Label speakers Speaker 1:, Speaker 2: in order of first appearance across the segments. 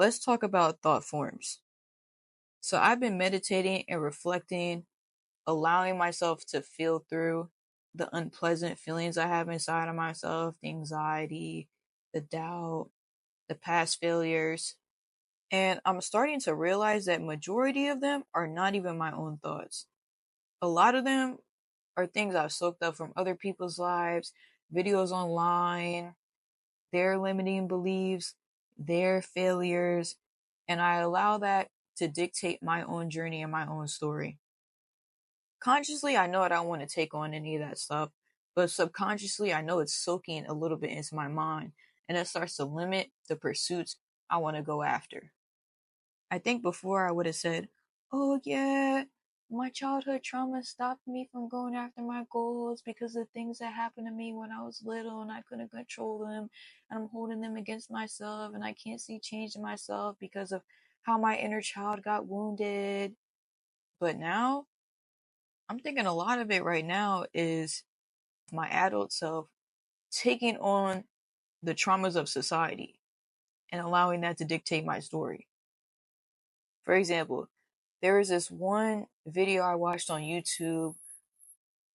Speaker 1: let's talk about thought forms. So I've been meditating and reflecting, allowing myself to feel through the unpleasant feelings I have inside of myself, the anxiety, the doubt, the past failures. And I'm starting to realize that majority of them are not even my own thoughts. A lot of them are things I've soaked up from other people's lives, videos online, their limiting beliefs, their failures, and I allow that to dictate my own journey and my own story. Consciously, I know I don't want to take on any of that stuff, but subconsciously, I know it's soaking a little bit into my mind, and it starts to limit the pursuits I want to go after. I think before I would have said, oh yeah, my childhood trauma stopped me from going after my goals because of things that happened to me when I was little and I couldn't control them, and I'm holding them against myself and I can't see change in myself because of how my inner child got wounded. But now, I'm thinking a lot of it right now is my adult self taking on the traumas of society and allowing that to dictate my story. For example, there was this one video I watched on YouTube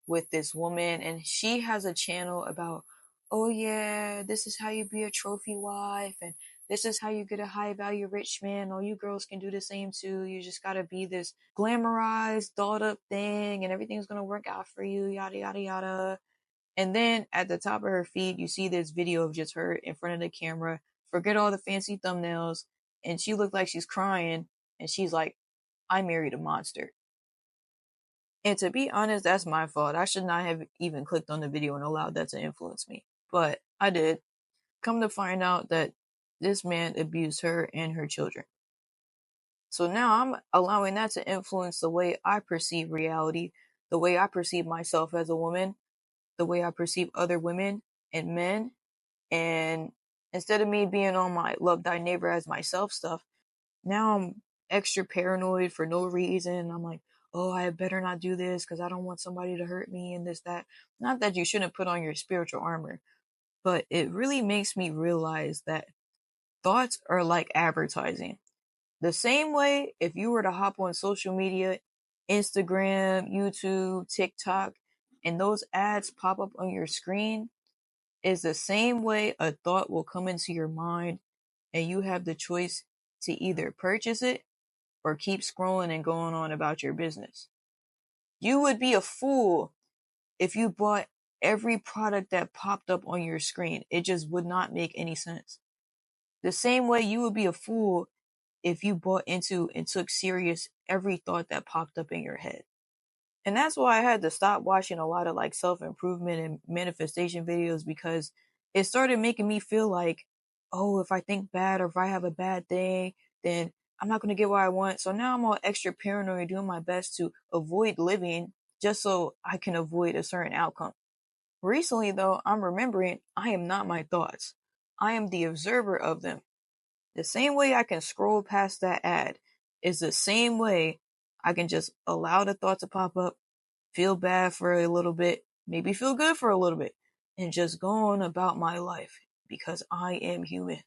Speaker 1: with this woman, and she has a channel about, oh yeah, this is how you be a trophy wife, and this is how you get a high value rich man. All you girls can do the same too. You just gotta be this glamorized, dolled up thing, and everything's gonna work out for you, yada yada yada. And then at the top of her feed, you see this video of just her in front of the camera. Forget all the fancy thumbnails, and she looked like she's crying, and she's like, I married a monster. And to be honest, that's my fault. I should not have even clicked on the video and allowed that to influence me. But I did. Come to find out that this man abused her and her children. So now I'm allowing that to influence the way I perceive reality, the way I perceive myself as a woman, the way I perceive other women and men. And instead of me being on my love thy neighbor as myself stuff, now I'm extra paranoid for no reason. I'm like, oh, I better not do this because I don't want somebody to hurt me and this, that. Not that you shouldn't put on your spiritual armor, but it really makes me realize that thoughts are like advertising. The same way if you were to hop on social media, Instagram, YouTube, TikTok, and those ads pop up on your screen, is the same way a thought will come into your mind and you have the choice to either purchase it or keep scrolling and going on about your business. You would be a fool if you bought every product that popped up on your screen. It just would not make any sense. The same way you would be a fool if you bought into and took serious every thought that popped up in your head. And that's why I had to stop watching a lot of like self-improvement and manifestation videos, because it started making me feel like, oh, if I think bad or if I have a bad day, then I'm not going to get what I want. So now I'm all extra paranoid, doing my best to avoid living just so I can avoid a certain outcome. Recently, though, I'm remembering I am not my thoughts. I am the observer of them. The same way I can scroll past that ad is the same way I can just allow the thought to pop up, feel bad for a little bit, maybe feel good for a little bit, and just go on about my life because I am human.